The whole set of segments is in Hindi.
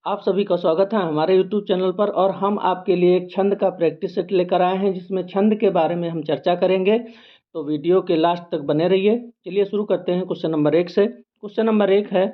आप सभी का स्वागत है हमारे YouTube चैनल पर। और हम आपके लिए एक छंद का प्रैक्टिस सेट लेकर आए हैं जिसमें छंद के बारे में हम चर्चा करेंगे। तो वीडियो के लास्ट तक बने रहिए। चलिए शुरू करते हैं क्वेश्चन नंबर 1 से। क्वेश्चन नंबर 1 है,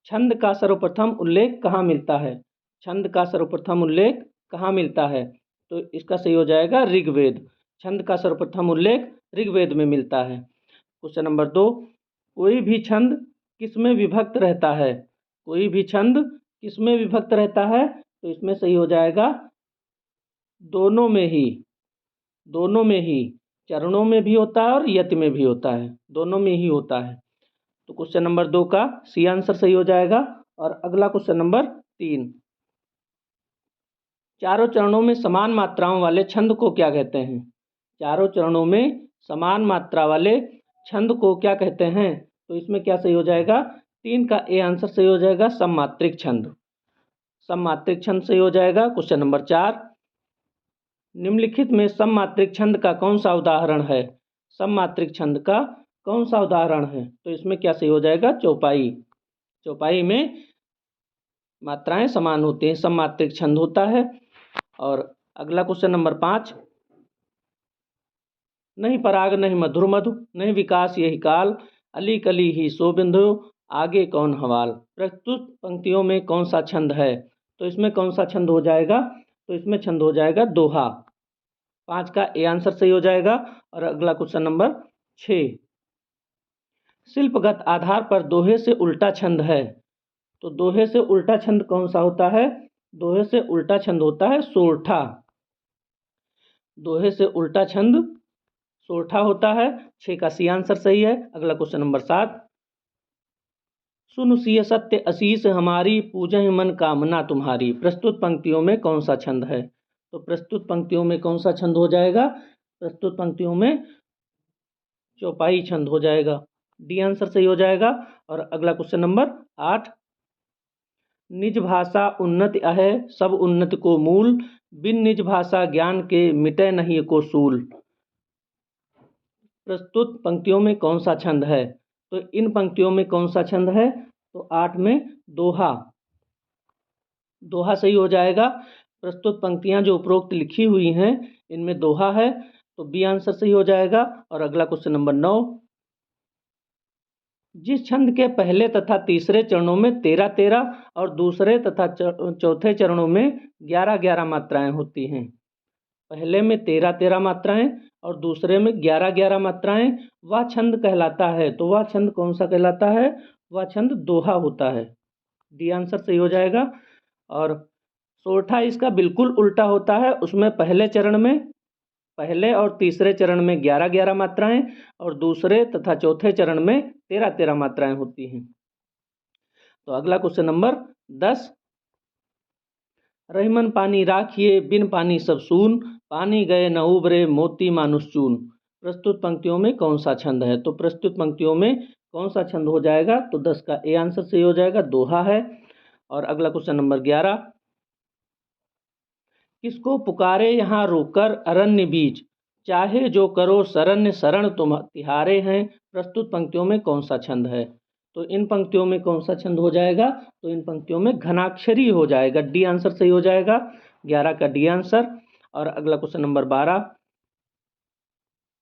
छंद का सर्वप्रथम उल्लेख कहाँ मिलता है? छंद का सर्वप्रथम उल्लेख कहाँ मिलता है? तो इसका सही हो जाएगा ऋग्वेद। छंद का सर्वप्रथम उल्लेख ऋग्वेद में मिलता है। क्वेश्चन नंबर 2, कोई भी छंद किसमें विभक्त रहता है? कोई भी छंद किसमें विभक्त रहता है? तो इसमें सही हो जाएगा दोनों में ही। दोनों में ही, चरणों में भी होता है और यति में भी होता है, दोनों में ही होता है। तो क्वेश्चन नंबर 2 का सी आंसर सही हो जाएगा। और अगला क्वेश्चन नंबर 3, चारों चरणों में समान मात्राओं वाले छंद को क्या कहते हैं? चारों चरणों में समान मात्रा वाले छंद को क्या कहते हैं? तो इसमें क्या सही हो जाएगा? 3 का ए आंसर सही हो जाएगा, सममात्रिक छंद। सममात्रिक छंद सही हो जाएगा। क्वेश्चन नंबर 4, निम्नलिखित में सममात्रिक छंद का कौन सा उदाहरण है? सममात्रिक छंद का कौन सा उदाहरण है? तो इसमें क्या सही हो जाएगा? चौपाई। चौपाई में मात्राएं समान होती हैं, सममात्रिक छंद होता है। और अगला क्वेश्चन नंबर 5, नहीं पराग नहीं मधुर मधु, नहीं विकास यही काल, अली कली ही सो बिंदु, आगे कौन हवाल। प्रस्तुत पंक्तियों में कौन सा छंद है? तो इसमें कौन सा छंद हो जाएगा? तो इसमें छंद हो जाएगा दोहा। 5 का ए आंसर सही हो जाएगा। और अगला क्वेश्चन नंबर 6, शिल्पगत आधार पर दोहे से उल्टा छंद है। तो दोहे से उल्टा छंद कौन सा होता है? दोहे से उल्टा छंद होता है सोरठा। दोहे से उल्टा छंद सोरठा होता है। 6 का सी आंसर सही है। अगला क्वेश्चन नंबर 7, सुन सिय सत्य असीस हमारी, पूजहि मन कामना तुम्हारी। प्रस्तुत पंक्तियों में कौन सा छंद है? तो प्रस्तुत पंक्तियों में कौन सा छंद हो जाएगा? प्रस्तुत पंक्तियों में चौपाई छंद हो जाएगा। डी आंसर सही हो जाएगा। और अगला क्वेश्चन नंबर 8, निज भाषा उन्नति अहे, सब उन्नति को मूल, बिन निज भाषा ज्ञान के मिटे नहीं को सूल। प्रस्तुत पंक्तियों में कौन सा छंद है? तो इन पंक्तियों में कौन सा छंद है? तो 8 में दोहा। दोहा सही हो जाएगा। प्रस्तुत पंक्तियां जो उपरोक्त लिखी हुई हैं इनमें दोहा है, तो बी आंसर सही हो जाएगा। और अगला क्वेश्चन नंबर 9, जिस छंद के पहले तथा तीसरे चरणों में 13-13 और दूसरे तथा चौथे चरणों में 11-11 मात्राएं होती हैं। पहले में 13-13 मात्राएं और दूसरे में 11-11 मात्राएं, वह छंद कहलाता है। तो वह छंद कौन सा कहलाता है? वह छंद दोहा होता है। डी आंसर सही हो जाएगा। और सोरठा इसका बिल्कुल उल्टा होता है। उसमें पहले और तीसरे चरण में 11-11 मात्राएं और दूसरे तथा चौथे चरण में 13-13 मात्राएं होती हैं। तो अगला क्वेश्चन नंबर 10, रहीमन पानी राखिए, बिन पानी सब सून, पानी गए न उबरे, मोती मानुष चून। प्रस्तुत पंक्तियों में कौन सा छंद है? तो प्रस्तुत पंक्तियों में कौन सा छंद हो जाएगा? तो 10 का ए आंसर सही हो जाएगा, दोहा है। और अगला क्वेश्चन नंबर 11, किसको पुकारे यहाँ रोकर अरण्य बीच, चाहे जो करो शरण्य शरण तुम तिहारे हैं। प्रस्तुत पंक्तियों में कौन सा छंद है? तो इन पंक्तियों में कौन सा छंद हो जाएगा? तो इन पंक्तियों में घनाक्षरी हो जाएगा। डी आंसर सही हो जाएगा, 11 का डी आंसर। और अगला क्वेश्चन नंबर 12,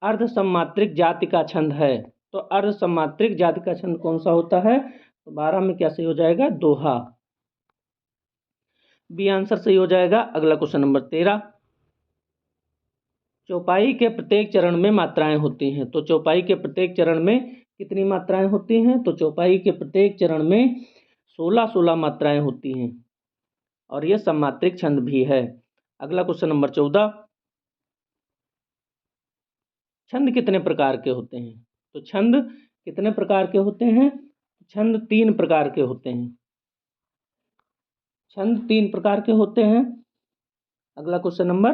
अर्ध सम्मात्रिक जाति का छंद है। तो अर्ध सम्मात्रिक जाति का छंद कौन सा होता है? तो 12 में क्या सही हो जाएगा? दोहा। बी आंसर सही हो जाएगा। अगला क्वेश्चन नंबर 13, चौपाई के प्रत्येक चरण में मात्राएं होती हैं। तो चौपाई के प्रत्येक चरण में कितनी मात्राएं होती हैं? तो चौपाई के प्रत्येक चरण में 16-16 मात्राएं होती हैं और यह सममात्रिक छंद भी है। अगला क्वेश्चन नंबर 14, छंद कितने प्रकार के होते हैं? तो छंद कितने प्रकार के होते हैं? छंद 3 प्रकार के होते हैं। छंद 3 प्रकार के होते हैं। अगला क्वेश्चन नंबर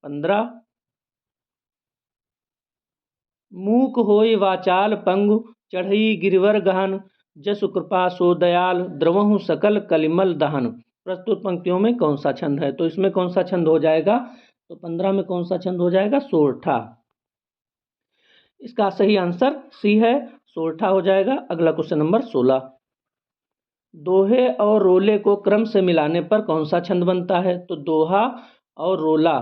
15, मूक होय वाचाल पंगु, चढ़ई गिरिवर गहन, जसु कृपा सो दयाल, द्रवहु सकल कलिमल दहन। प्रस्तुत पंक्तियों में कौन सा छंद है? तो इसमें कौन सा छंद हो जाएगा? तो 15 में कौन सा छंद हो जाएगा? सोरठा। इसका सही आंसर सी है, सोरठा हो जाएगा। अगला क्वेश्चन नंबर 16, दोहे और रोले को क्रम से मिलाने पर कौन सा छंद बनता है? तो दोहा और रोला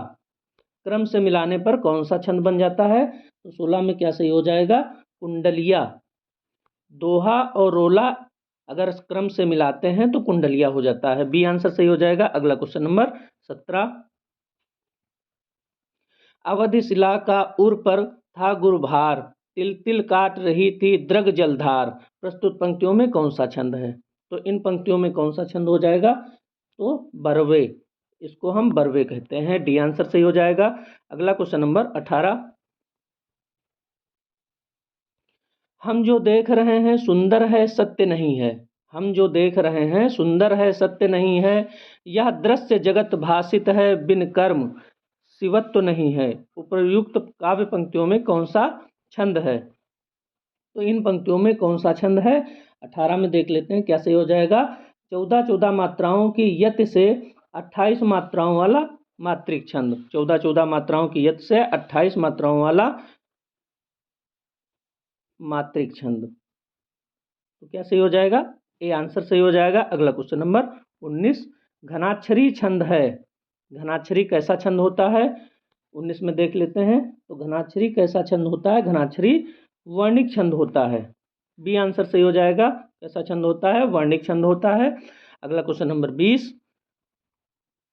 क्रम से मिलाने पर कौन सा छंद बन जाता है? तो 16 में क्या सही हो जाएगा? कुंडलिया। दोहा और रोला अगर क्रम से मिलाते हैं तो कुंडलिया हो जाता है। बी आंसर सही हो जाएगा। अगला क्वेश्चन नंबर 17। अवधि शिला का उर पर था गुरुभार, तिल तिल काट रही थी द्रग जलधार। प्रस्तुत पंक्तियों में कौन सा छंद है? तो इन पंक्तियों में कौन सा छंद हो जाएगा? तो बरवे। इसको हम बरवे कहते हैं। डी आंसर सही हो जाएगा। अगला क्वेश्चन नंबर 18। हम जो देख रहे हैं सुंदर है सत्य नहीं है। हम जो देख रहे हैं सुंदर है सत्य नहीं है। यह दृश्य जगत भासित है बिन कर्म शिवत्व नहीं है। उपर्युक्त काव्य पंक्तियों में कौन सा छंद है? तो इन पंक्तियों में कौन सा छंद है? 18 में देख लेते हैं क्या सही हो जाएगा। 14 मात्राओं की यति से 28 मात्राओं वाला मात्रिक छंद। 14 मात्राओं की यति से 28 मात्राओं वाला मात्रिक छंद। तो क्या सही हो जाएगा? ए आंसर सही हो जाएगा। अगला क्वेश्चन नंबर 19। घनाक्षरी छंद है। घनाक्षरी कैसा छंद होता है? 19 में देख लेते हैं। तो घनाक्षरी कैसा छंद होता है? घनाक्षरी वर्णिक छंद होता है। बी आंसर सही हो जाएगा। कैसा छंद होता है? वर्णिक छंद होता है। अगला क्वेश्चन नंबर 20।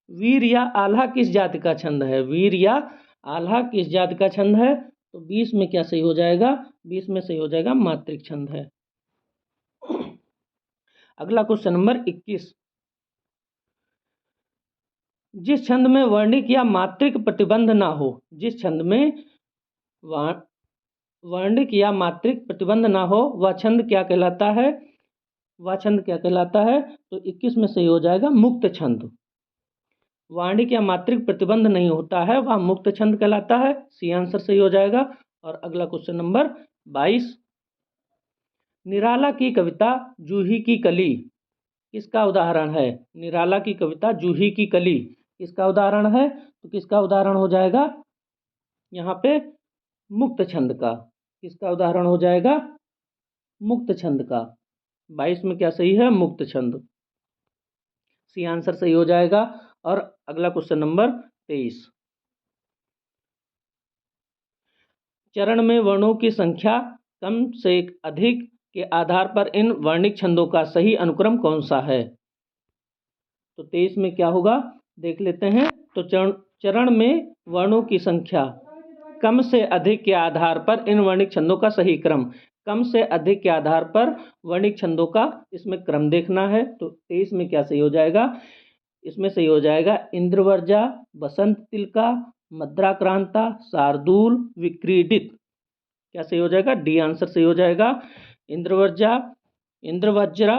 वीर या आल्हा किस जाति का छंद है? वीर या आल्हा किस जाति का छंद है? तो 20 में क्या सही हो जाएगा? 20 में सही हो जाएगा मात्रिक छंद है। अगला क्वेश्चन नंबर 21। जिस छंद में वर्णिक या मात्रिक प्रतिबंध ना हो, जिस छंद में वर्णिक या मात्रिक प्रतिबंध ना हो वह छंद क्या कहलाता है? वह छंद क्या कहलाता है? तो 21 में सही हो जाएगा मुक्त छंद। वर्णिक या मात्रिक प्रतिबंध नहीं होता है वह मुक्त छंद कहलाता है। सी आंसर सही हो जाएगा। और अगला क्वेश्चन नंबर 22। निराला की कविता जूही की कली किसका उदाहरण है? निराला की कविता जूही की कली किसका उदाहरण है? तो किसका उदाहरण हो जाएगा? यहाँ पे मुक्त छंद का। किसका उदाहरण हो जाएगा? मुक्त छंद का। 22 में क्या सही है? मुक्त छंद। सी आंसर सही हो जाएगा। और अगला क्वेश्चन नंबर 23। चरण में वर्णों की संख्या कम से अधिक के आधार पर इन वर्णिक छंदों का सही अनुक्रम कौन सा है? तो 23 में क्या होगा देख लेते हैं। तो चरण में वर्णों की संख्या कम से अधिक के आधार पर इन वर्णिक छंदों का सही क्रम। कम से अधिक के आधार पर वर्णिक छंदों का इसमें क्रम देखना है। तो 23 में क्या सही हो जाएगा? इसमें सही हो जाएगा इंद्रवर्जा, बसंत तिलका, मद्राक्रांता, शार्दूल, विक्रीडित। क्या सही हो जाएगा? डी आंसर सही हो जाएगा। इंद्रवर्जा, इंद्रवज्रा,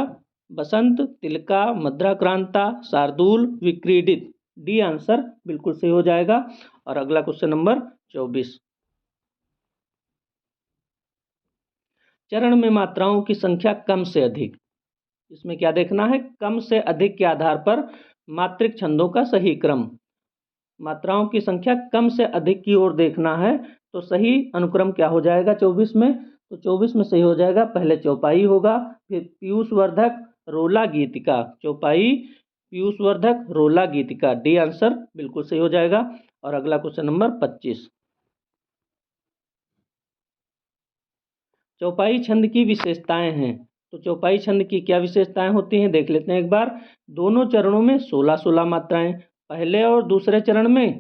बसंत तिलका, मद्राक्रांता, शार्दूल, विक्रीडित। डी आंसर बिल्कुल सही हो जाएगा। और अगला क्वेश्चन नंबर 24। चरण में मात्राओं की संख्या कम से अधिक। इसमें क्या देखना है? कम से अधिक के आधार पर मात्रिक छंदों का सही क्रम। मात्राओं की संख्या कम से अधिक की ओर देखना है। तो सही अनुक्रम क्या हो जाएगा 24 में? तो 24 में सही हो जाएगा पहले चौपाई होगा, फिर पीयूष वर्धक, रोला गीतिका। चौपाई, पीयूष वर्धक, रोला गीतिका। डी आंसर बिल्कुल सही हो जाएगा। और अगला क्वेश्चन नंबर 25। चौपाई छंद की विशेषताएं हैं। तो चौपाई छंद की क्या विशेषताएं होती हैं देख लेते हैं एक बार। दोनों चरणों में 16-16 मात्राएं, पहले और दूसरे चरण में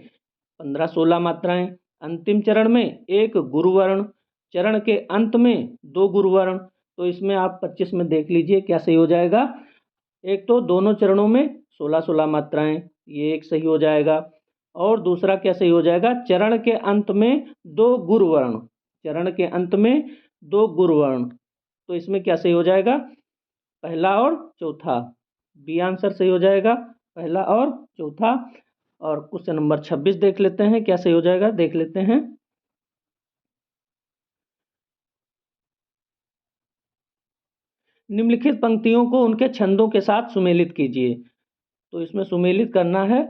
15-16 मात्राएं, अंतिम चरण में एक गुरुवर्ण, चरण के अंत में 2 गुरुवर्ण। तो इसमें आप 25 में देख लीजिए क्या सही हो जाएगा। एक तो दोनों चरणों में 16-16 मात्राएं, ये एक सही हो जाएगा। और दूसरा क्या सही हो जाएगा? चरण के अंत में 2 गुरुवर्ण। चरण के अंत में 2 गुरुवर्ण। तो इसमें क्या सही हो जाएगा? पहला और चौथा। बी आंसर सही हो जाएगा, पहला और चौथा। और क्वेश्चन नंबर 26 देख लेते हैं क्या सही हो जाएगा देख लेते हैं। निम्नलिखित पंक्तियों को उनके छंदों के साथ सुमेलित कीजिए। तो इसमें सुमेलित करना है।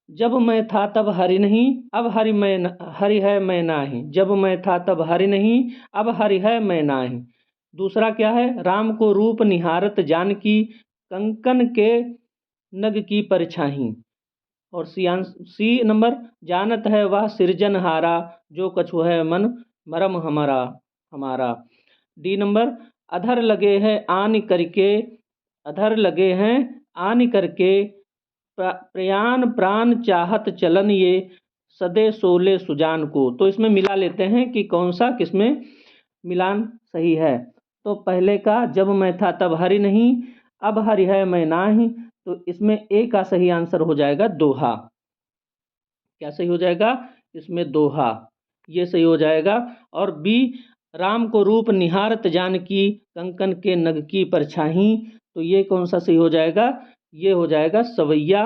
जब मैं था तब हरि नहीं, अब हरि है मैं नाही। जब मैं था तब हरि नहीं, अब हरि है मैं नाही। दूसरा क्या है, राम को रूप निहारत जानकी, कंकन के नग की परछाहीं। और सी नंबर, जानत है वह सृजनहारा, जो कछु है मन मरम हमारा हमारा। डी नंबर, अधर लगे हैं आन करके, अधर लगे हैं आन करके, प्रयाण प्राण चाहत चलन ये, सदे सोले सुजान को। तो इसमें मिला लेते हैं कि कौन सा किसमें मिलान सही है। तो पहले का, जब मैं था तब हरि नहीं, अब हरि है मैं नाही, तो इसमें ए का सही आंसर हो जाएगा दोहा। क्या सही हो जाएगा, इसमें दोहा, ये सही हो जाएगा। और बी, राम को रूप निहारत जानकी, कंकन के नग की परछाहीं, तो ये कौन सा सही हो जाएगा, ये हो जाएगा सवैया।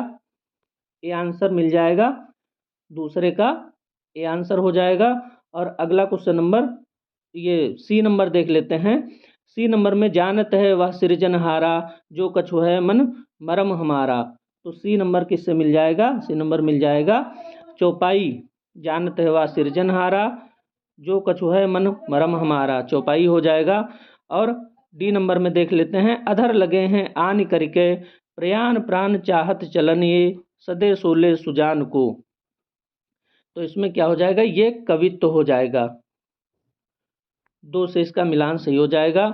ये आंसर मिल जाएगा दूसरे का, ये आंसर हो जाएगा। और अगला क्वेश्चन नंबर, ये सी नंबर देख लेते हैं। सी नंबर में, जानत है वह सृजनहारा, जो कछु है मन मरम हमारा। तो सी नंबर किससे मिल जाएगा, सी नंबर मिल जाएगा चौपाई। जानत है वह सृजनहारा, जो कछु है मन मरम हमारा, चौपाई हो जाएगा। और डी नंबर में देख लेते हैं, अधर लगे हैं आन करके, प्रयाण प्राण चाहत चलन ये, सदे सोले सुजान को। तो इसमें क्या हो जाएगा, ये कवित्व हो जाएगा। दो से इसका मिलान सही हो जाएगा।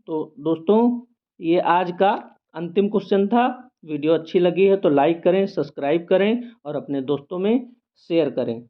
तो दोस्तों, ये आज का अंतिम क्वेश्चन था। वीडियो अच्छी लगी है तो लाइक करें, सब्सक्राइब करें और अपने दोस्तों में शेयर करें।